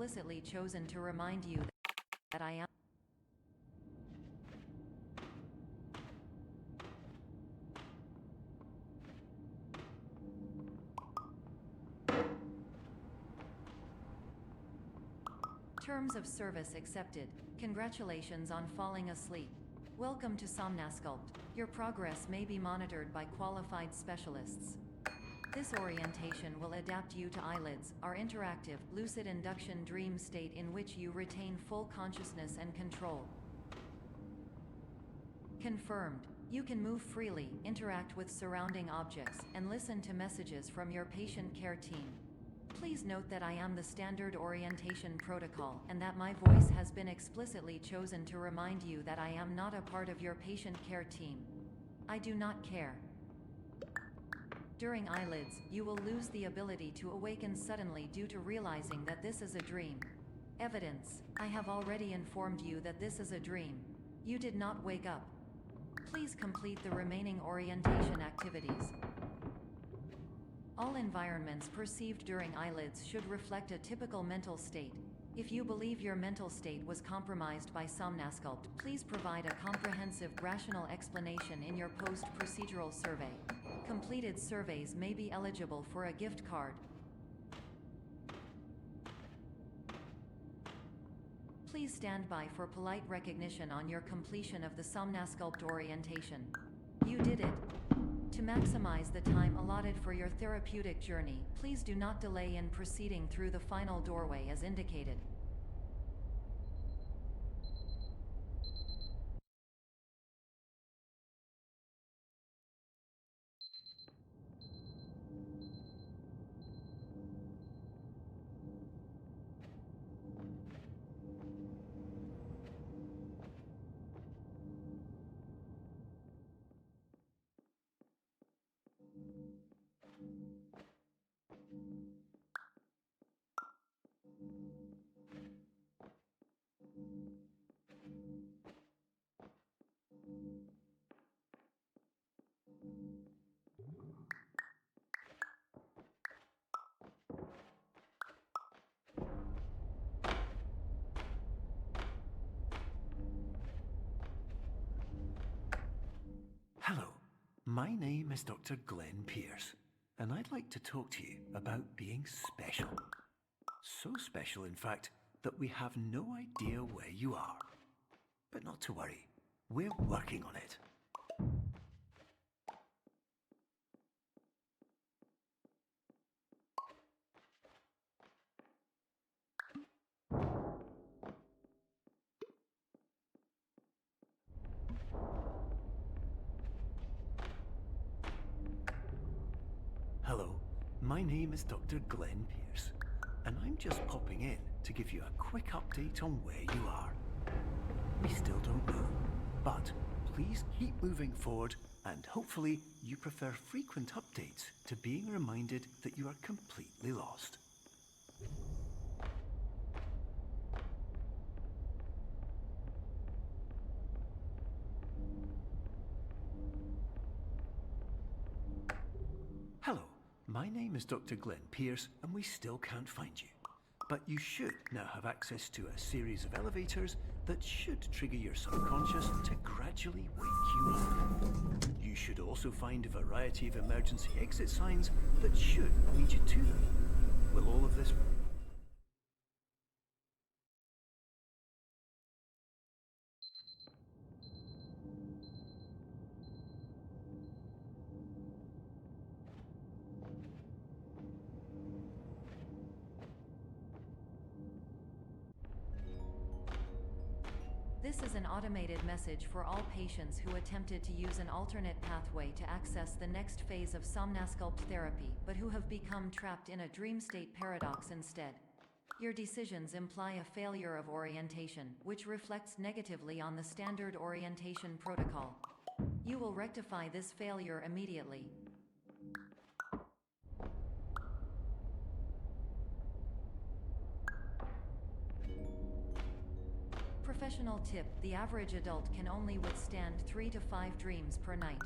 explicitly chosen to remind you that I am. Terms of service accepted. Congratulations on falling asleep. Welcome to Somnasculpt. Your progress may be monitored by qualified specialists. This orientation will adapt you to eyelids, our interactive, lucid induction dream state in which you retain full consciousness and control. Confirmed. You can move freely, interact with surrounding objects, and listen to messages from your patient care team. Please note that I am the standard orientation protocol, and that my voice has been explicitly chosen to remind you that I am not a part of your patient care team. I do not care. During eyelids, you will lose the ability to awaken suddenly due to realizing that this is a dream. Evidence. I have already informed you that this is a dream. You did not wake up. Please complete the remaining orientation activities. All environments perceived during eyelids should reflect a typical mental state. If you believe your mental state was compromised by Somnasculpt, please provide a comprehensive, rational explanation in your post-procedural survey. Completed surveys may be eligible for a gift card. Please stand by for polite recognition on your completion of the Somnasculpt orientation. You did it. To maximize the time allotted for your therapeutic journey, please do not delay in proceeding through the final doorway as indicated. Hello, my name is Dr. Glenn Pierce, and I'd like to talk to you about being special. So special, in fact, that we have no idea where you are. But not to worry, we're working on it. Hello, my name is Dr. Glenn Pierce, and I'm just popping in to give you a quick update on where you are. We still don't know, but please keep moving forward, and hopefully you prefer frequent updates to being reminded that you are completely lost. Hello, my name is Dr. Glenn Pierce, and we still can't find you. But you should now have access to a series of elevators that should trigger your subconscious to gradually wake you up. You should also find a variety of emergency exit signs that should lead you to them. Will all of this... This is an automated message for all patients who attempted to use an alternate pathway to access the next phase of Somnasculpt therapy, but who have become trapped in a dream state paradox instead. Your decisions imply a failure of orientation, which reflects negatively on the standard orientation protocol. You will rectify this failure immediately. Professional tip: the average adult can only withstand 3 to 5 dreams per night.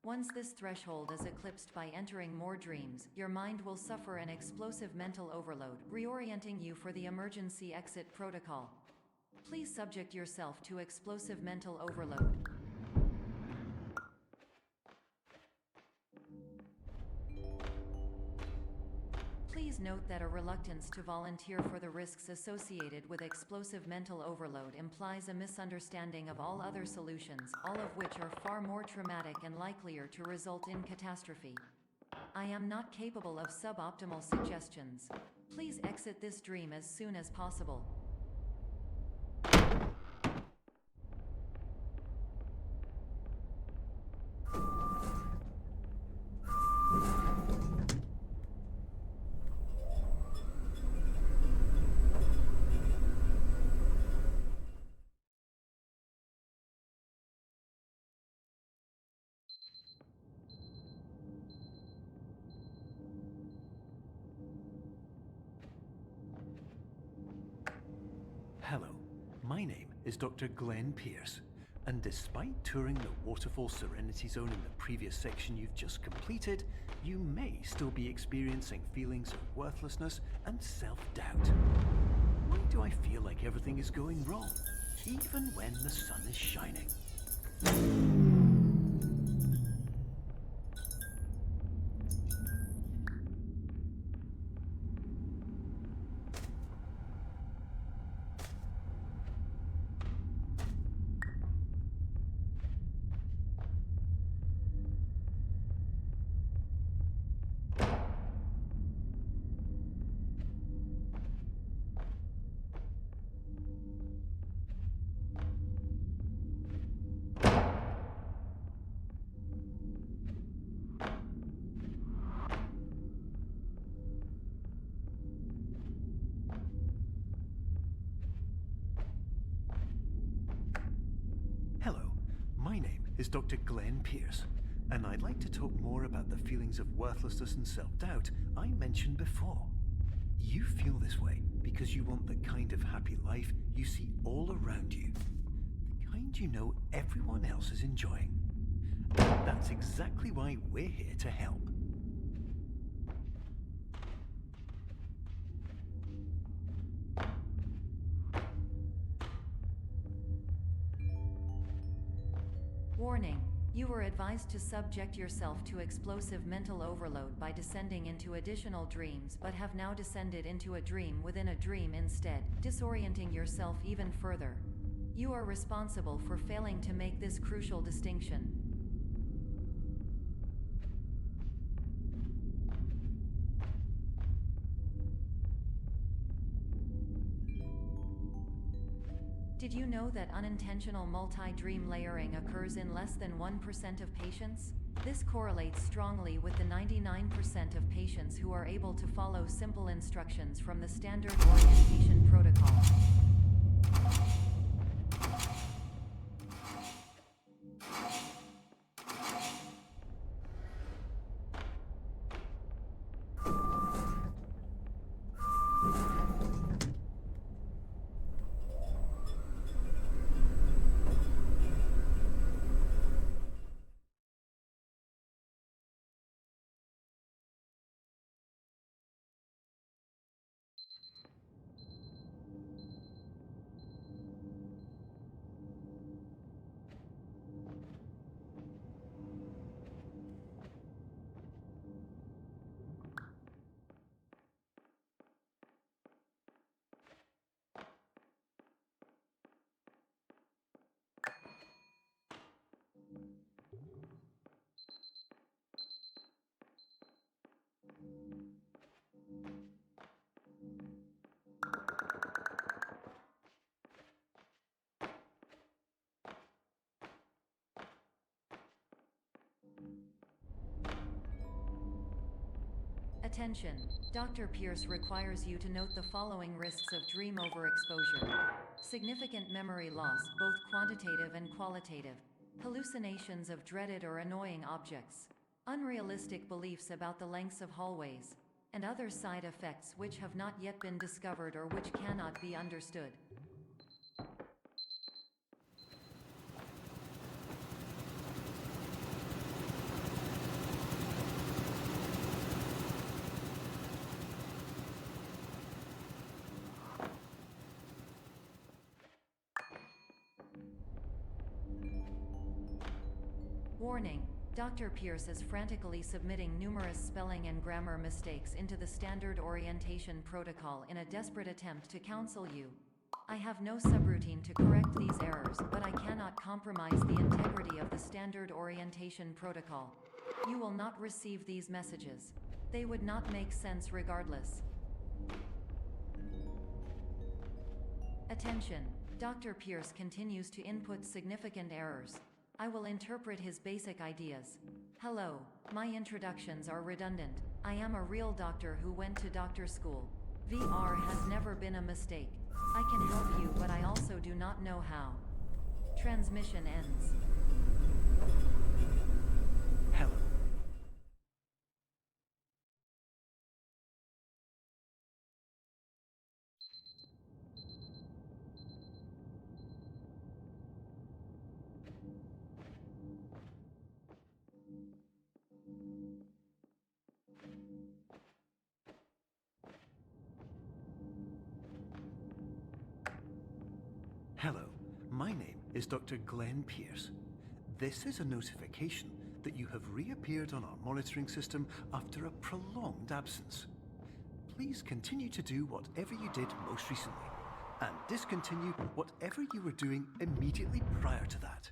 Once this threshold is eclipsed by entering more dreams, your mind will suffer an explosive mental overload, reorienting you for the emergency exit protocol. Please subject yourself to explosive mental overload. Please note that a reluctance to volunteer for the risks associated with explosive mental overload implies a misunderstanding of all other solutions, all of which are far more traumatic and likelier to result in catastrophe. I am not capable of suboptimal suggestions. Please exit this dream as soon as possible. Hello, my name is Dr. Glenn Pierce, and despite touring the Waterfall Serenity Zone in the previous section you've just completed, you may still be experiencing feelings of worthlessness and self-doubt. Why do I feel like everything is going wrong, even when the sun is shining? Hello, my name is Dr. Glenn Pierce, and I'd like to talk more about the feelings of worthlessness and self-doubt I mentioned before. You feel this way because you want the kind of happy life you see all around you, the kind you know everyone else is enjoying. And that's exactly why we're here to help. Warning. You were advised to subject yourself to explosive mental overload by descending into additional dreams, but have now descended into a dream within a dream instead, disorienting yourself even further. You are responsible for failing to make this crucial distinction. Did you know that unintentional multi-dream layering occurs in less than 1% of patients? This correlates strongly with the 99% of patients who are able to follow simple instructions from the standard orientation protocol. Attention. Dr. Pierce requires you to note the following risks of dream overexposure. Significant memory loss, both quantitative and qualitative. Hallucinations of dreaded or annoying objects. Unrealistic beliefs about the lengths of hallways. And other side effects which have not yet been discovered or which cannot be understood. Warning, Dr. Pierce is frantically submitting numerous spelling and grammar mistakes into the standard orientation protocol in a desperate attempt to counsel you. I have no subroutine to correct these errors, but I cannot compromise the integrity of the standard orientation protocol. You will not receive these messages. They would not make sense regardless. Attention, Dr. Pierce continues to input significant errors. I will interpret his basic ideas. Hello, my introductions are redundant. I am a real doctor who went to doctor school. VR has never been a mistake. I can help you, but I also do not know how. Transmission ends. Hello. Hello, my name is Dr. Glenn Pierce. This is a notification that you have reappeared on our monitoring system after a prolonged absence. Please continue to do whatever you did most recently, and discontinue whatever you were doing immediately prior to that.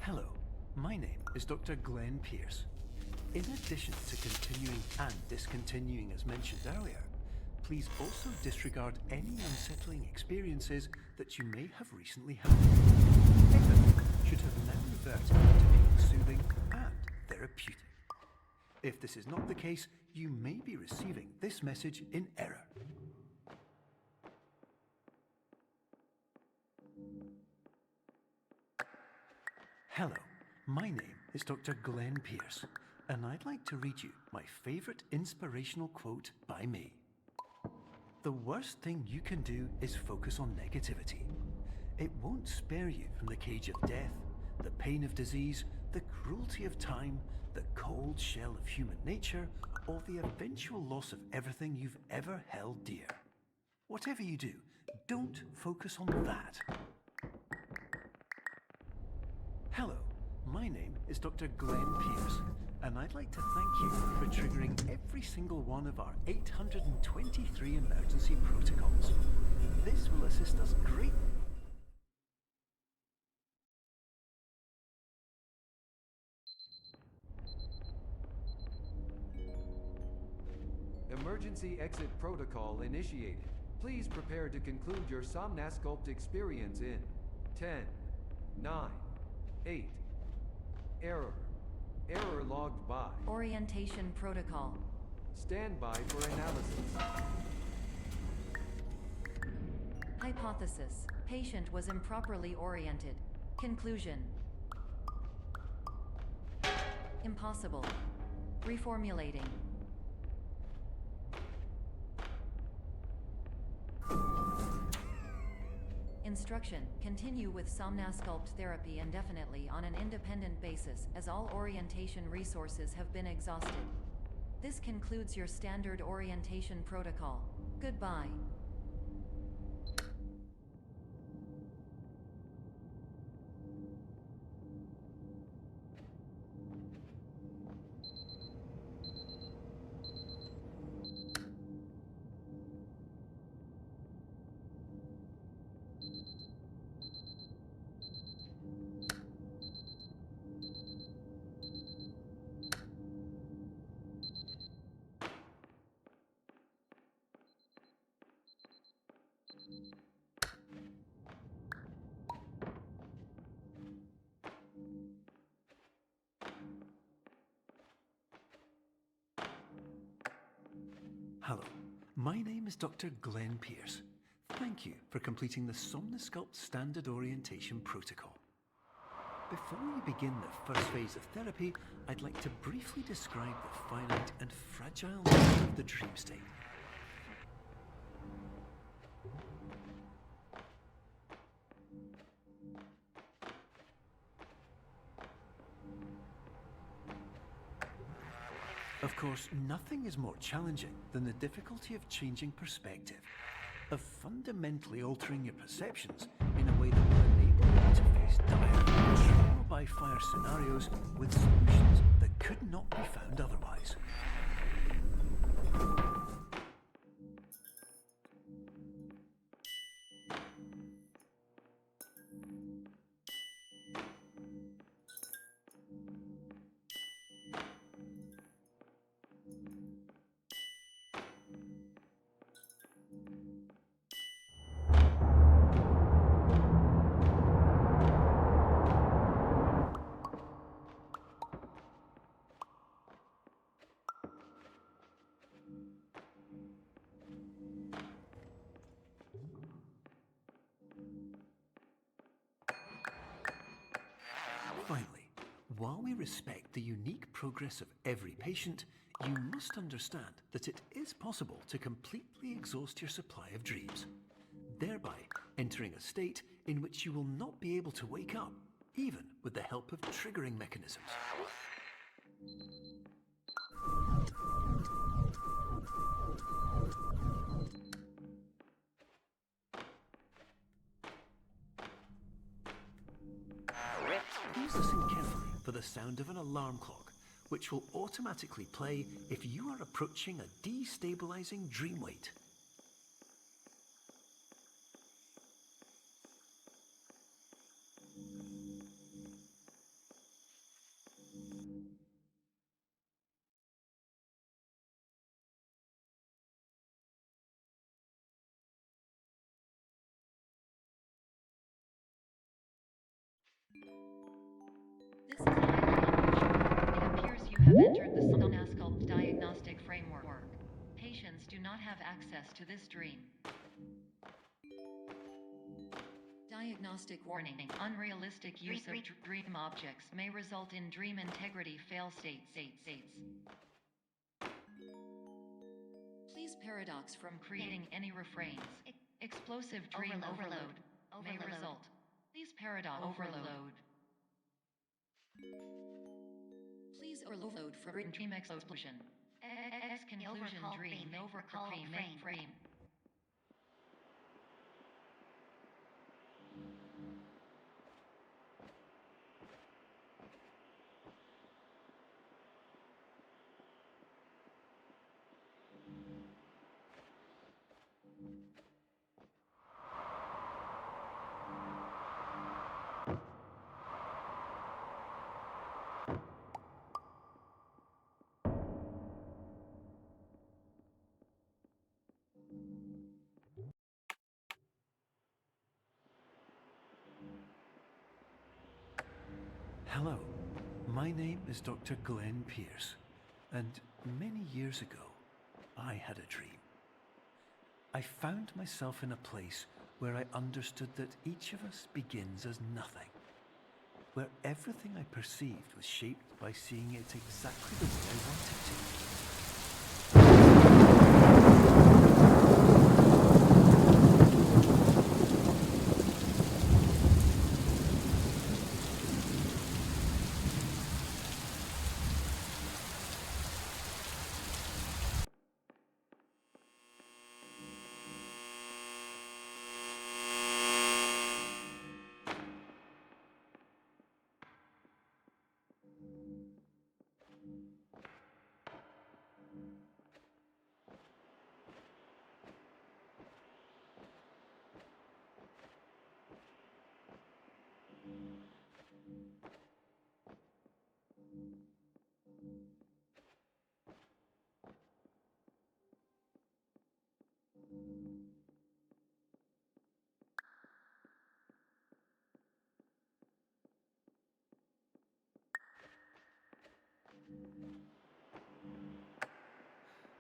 Hello, my name is Dr. Glenn Pierce. In addition to continuing and discontinuing as mentioned earlier, please also disregard any unsettling experiences that you may have recently had. Everything should have now reverted to being soothing and therapeutic. If this is not the case, you may be receiving this message in error. Hello, my name is Dr. Glenn Pierce, and I'd like to read you my favorite inspirational quote by me. The worst thing you can do is focus on negativity. It won't spare you from the cage of death, the pain of disease, the cruelty of time, the cold shell of human nature, or the eventual loss of everything you've ever held dear. Whatever you do, don't focus on that. Hello, my name is Dr. Glenn Pierce, and I'd like to thank you for triggering every single one of our 823 emergency protocols. This will assist us greatly. Emergency exit protocol initiated. Please prepare to conclude your Somnasculpt experience in 10, 9, 8. Error. Error logged by. Orientation protocol. Stand by for analysis. Hypothesis. Patient was improperly oriented. Conclusion. Impossible. Reformulating. Instruction. Continue with Somnasculpt therapy indefinitely on an independent basis, as all orientation resources have been exhausted. This concludes your standard orientation protocol. Goodbye. Hello, my name is Dr. Glenn Pierce. Thank you for completing the Somnasculpt Standard Orientation Protocol. Before we begin the first phase of therapy, I'd like to briefly describe the finite and fragile nature of the dream state. Of course, nothing is more challenging than the difficulty of changing perspective, of fundamentally altering your perceptions in a way that will enable you to face dire trial-by-fire scenarios with solutions that could not be found otherwise. Finally, while we respect the unique progress of every patient, you must understand that it is possible to completely exhaust your supply of dreams, thereby entering a state in which you will not be able to wake up, even with the help of triggering mechanisms. Please listen carefully for the sound of an alarm clock, which will automatically play if you are approaching a destabilizing dream weight. This is it appears you have entered the Diagnostic diagnostic framework. Patients do not have access to this dream. Diagnostic warning. Unrealistic use of dream objects may result in dream integrity fail states. Please paradox from creating any refrains. Explosive dream overload may result. Please paradox overload. Please overload for dream explosion. Conclusion dream overcall frame. Hello, my name is Dr. Glenn Pierce, and many years ago, I had a dream. I found myself in a place where I understood that each of us begins as nothing, where everything I perceived was shaped by seeing it exactly the way I wanted to.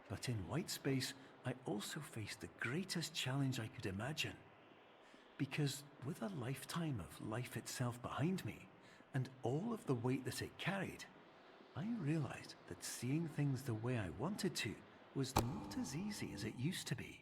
But in white space, I also faced the greatest challenge I could imagine. Because with a lifetime of life itself behind me, and all of the weight that it carried, I realized that seeing things the way I wanted to was not as easy as it used to be.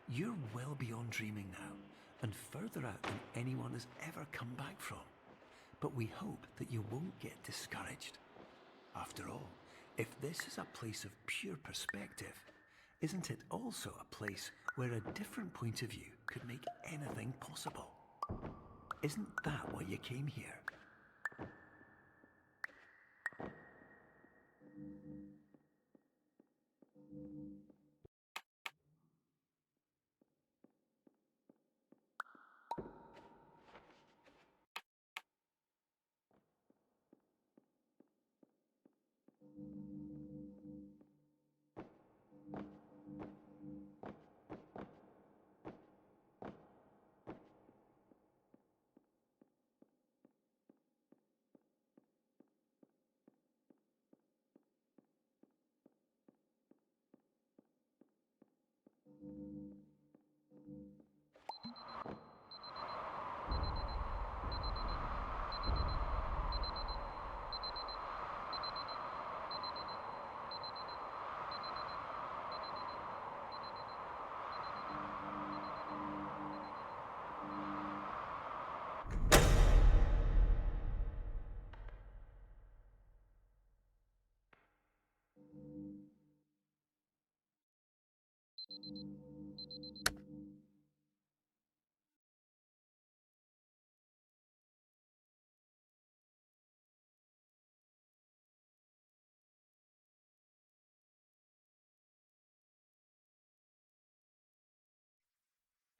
You're well beyond dreaming now, and further out than anyone has ever come back from. But we hope that you won't get discouraged. After all, if this is a place of pure perspective, isn't it also a place where a different point of view could make anything possible? Isn't that why you came here?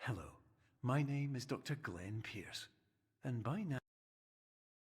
Hello, my name is Dr. Glenn Pierce, and by now